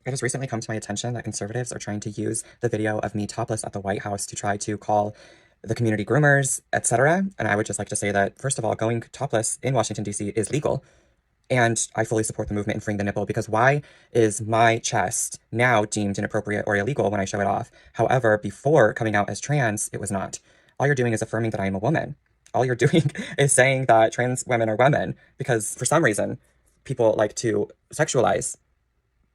It has recently come to my attention that conservatives are trying to use the video of me topless at the White House to try to call the community groomers, etc. And I would just like to say that, first of all, going topless in Washington, D.C. is legal. And I fully support the movement in freeing the nipple, because why is my chest now deemed inappropriate or illegal when I show it off? However, before coming out as trans, it was not. All you're doing is affirming that I am a woman. All you're doing is saying that trans women are women, because for some reason, people like to sexualize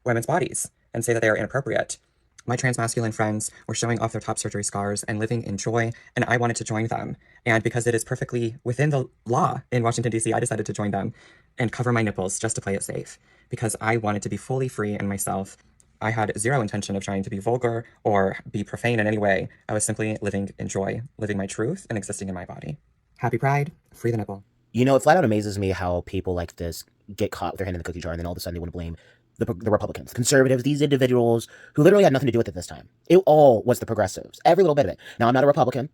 women's bodies and say that they are inappropriate. My trans masculine friends were showing off their top surgery scars and living in joy, and I wanted to join them. And because it is perfectly within the law in Washington, D.C., I decided to join them and cover my nipples just to play it safe, because I wanted to be fully free in myself. I had zero intention of trying to be vulgar or be profane in any way. I was simply living in joy, living my truth, and existing in my body. Happy Pride, free the nipple. You know, it flat out amazes me how people like this get caught with their hand in the cookie jar, and then all of a sudden they want to blame the Republicans, conservatives, these individuals who literally had nothing to do with it this time. It all was the progressives, every little bit of it. Now, I'm not a Republican.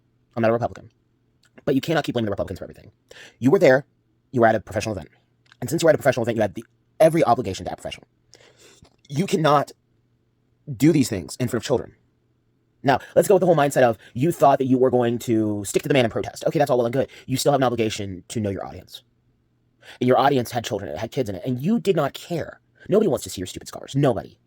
But you cannot keep blaming the Republicans for everything. You were there. You were at a professional event. And since you were at a professional event, you had every obligation to act professional. You cannot do these things in front of children. Now, let's go with the whole mindset of you thought that you were going to stick to the man and protest. Okay, that's all well and good. You still have an obligation to know your audience. And your audience had children, it had kids in it, and you did not care. Nobody wants to see your stupid scars. Nobody.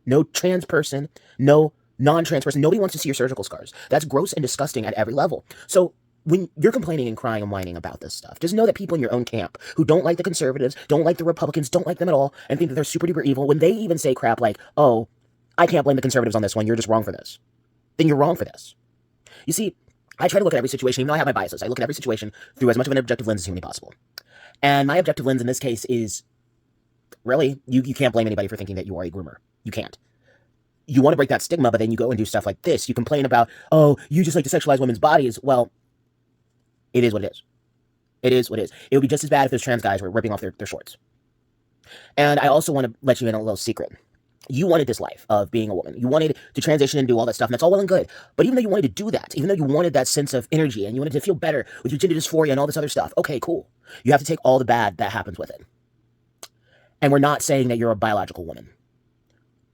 No trans person, no non-trans person. Nobody wants to see your surgical scars. That's gross and disgusting at every level. So when you're complaining and crying and whining about this stuff, just know that people in your own camp who don't like the conservatives, don't like the Republicans, don't like them at all, and think that they're super duper evil, when they even say crap like, oh, I can't blame the conservatives on this one, you're just wrong for this, then you're wrong for this. You see, I try to look at every situation, even though I have my biases, I look at every situation through as much of an objective lens as humanly possible. And my objective lens in this case is, really, you can't blame anybody for thinking that you are a groomer. You can't. You want to break that stigma, but then you go and do stuff like this. You complain about, oh, you just like to sexualize women's bodies. Well, it is what it is. It is what it is. It would be just as bad if those trans guys were ripping off their shorts. And I also want to let you in on a little secret. You wanted this life of being a woman. You wanted to transition and do all that stuff, and that's all well and good. But even though you wanted to do that, even though you wanted that sense of energy, and you wanted to feel better with your gender dysphoria and all this other stuff, okay, cool. You have to take all the bad that happens with it. And we're not saying that you're a biological woman,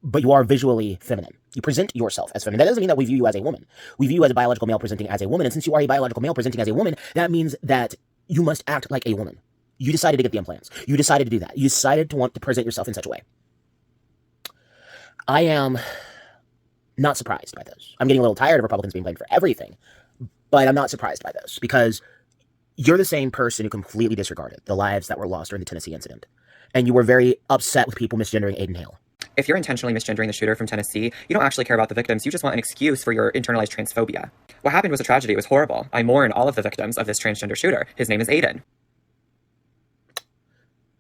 but you are visually feminine. You present yourself as feminine. That doesn't mean that we view you as a woman. We view you as a biological male presenting as a woman. And since you are a biological male presenting as a woman, that means that you must act like a woman. You decided to get the implants. You decided to do that. You decided to want to present yourself in such a way. I am not surprised by this. I'm getting a little tired of Republicans being blamed for everything, but I'm not surprised by this, because you're the same person who completely disregarded the lives that were lost during the Tennessee incident. And you were very upset with people misgendering Aiden Hale. If you're intentionally misgendering the shooter from Tennessee, you don't actually care about the victims. You just want an excuse for your internalized transphobia. What happened was a tragedy. It was horrible. I mourn all of the victims of this transgender shooter. His name is Aiden.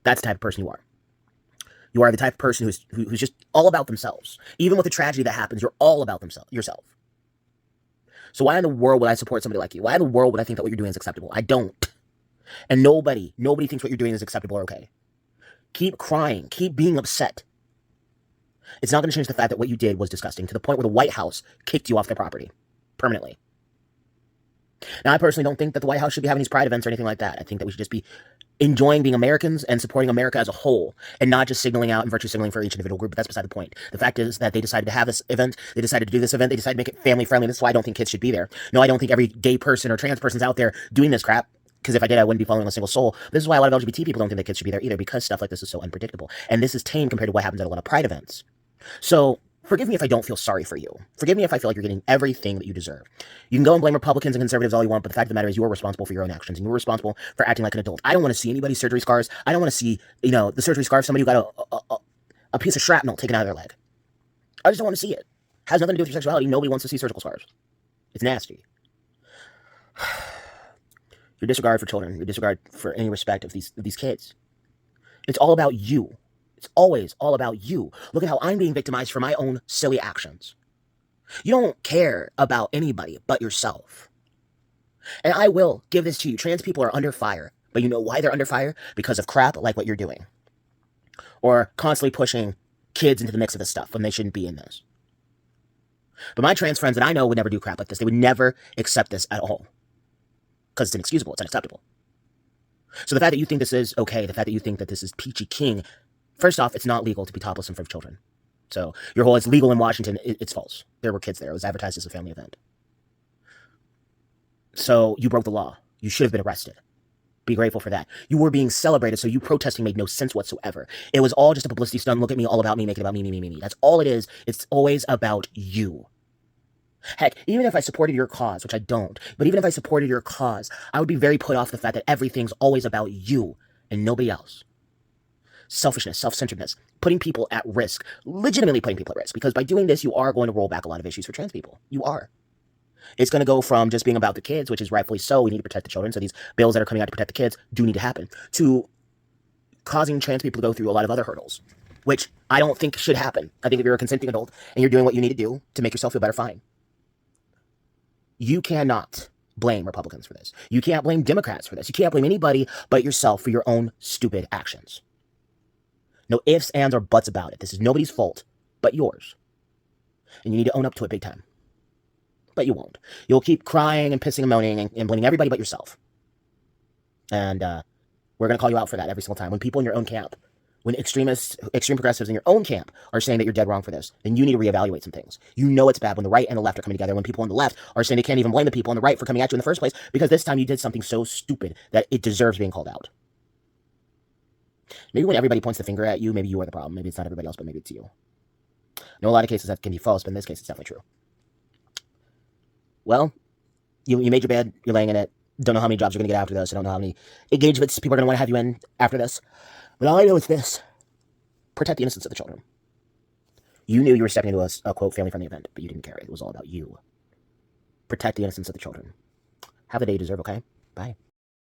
That's the type of person you are. You are the type of person who's just all about themselves. Even with the tragedy that happens, you're all about yourself. So why in the world would I support somebody like you? Why in the world would I think that what you're doing is acceptable? I don't. And nobody thinks what you're doing is acceptable or okay. Keep crying. Keep being upset. It's not going to change the fact that what you did was disgusting, to the point where the White House kicked you off their property permanently. Now, I personally don't think that the White House should be having these pride events or anything like that. I think that we should just be enjoying being Americans and supporting America as a whole, and not just signaling out and virtue signaling for each individual group. But that's beside the point. The fact is that they decided to have this event. They decided to do this event. They decided to make it family friendly. That's why I don't think kids should be there. No, I don't think every gay person or trans person's out there doing this crap, because if I did, I wouldn't be following a single soul. This is why a lot of LGBT people don't think that kids should be there either, because stuff like this is so unpredictable. And this is tame compared to what happens at a lot of pride events. So forgive me if I don't feel sorry for you. Forgive me if I feel like you're getting everything that you deserve. You can go and blame Republicans and conservatives all you want, but the fact of the matter is you are responsible for your own actions, and you're responsible for acting like an adult. I don't want to see anybody's surgery scars. I don't want to see, the surgery scar of somebody who got a piece of shrapnel taken out of their leg. I just don't want to see it. Has nothing to do with your sexuality. Nobody wants to see surgical scars. It's nasty. Your disregard for children, your disregard for any respect of these kids. It's all about you. It's always all about you. Look at how I'm being victimized for my own silly actions. You don't care about anybody but yourself. And I will give this to you. Trans people are under fire. But you know why they're under fire? Because of crap like what you're doing. Or constantly pushing kids into the mix of this stuff when they shouldn't be in this. But my trans friends that I know would never do crap like this. They would never accept this at all. Because it's inexcusable. It's unacceptable. So the fact that you think this is okay, the fact that you think that this is peachy king, first off, it's not legal to be topless in front of children. So your whole "it's legal in Washington," it's false. There were kids there. It was advertised as a family event. So you broke the law. You should have been arrested. Be grateful for that. You were being celebrated, so you protesting made no sense whatsoever. It was all just a publicity stunt. Look at me, all about me, make it about me, me, me, me, me. That's all it is. It's always about you. Heck, even if I supported your cause, which I don't, but even if I supported your cause, I would be very put off the fact that everything's always about you and nobody else. Selfishness, self-centeredness, putting people at risk, legitimately putting people at risk, because by doing this, you are going to roll back a lot of issues for trans people. You are. It's going to go from just being about the kids, which is rightfully so, we need to protect the children, so these bills that are coming out to protect the kids do need to happen, to causing trans people to go through a lot of other hurdles, which I don't think should happen. I think if you're a consenting adult and you're doing what you need to do to make yourself feel better, fine. You cannot blame Republicans for this. You can't blame Democrats for this. You can't blame anybody but yourself for your own stupid actions. No ifs, ands, or buts about it. This is nobody's fault but yours. And you need to own up to it big time. But you won't. You'll keep crying and pissing and moaning and blaming everybody but yourself. And we're going to call you out for that every single time. When people in your own camp, when extreme progressives in your own camp are saying that you're dead wrong for this, then you need to reevaluate some things. You know it's bad when the right and the left are coming together, when people on the left are saying they can't even blame the people on the right for coming at you in the first place, because this time you did something so stupid that it deserves being called out. Maybe when everybody points the finger at you, maybe you are the problem. Maybe it's not everybody else, but maybe it's you. I know a lot of cases that can be false, but in this case, it's definitely true. Well, you made your bed, you're laying in it. Don't know how many jobs you're going to get after this. I don't know how many engagements people are going to want to have you in after this. But all I know is this. Protect the innocence of the children. You knew you were stepping into a quote, family-friendly event, but you didn't care. It was all about you. Protect the innocence of the children. Have the day you deserve, okay? Bye.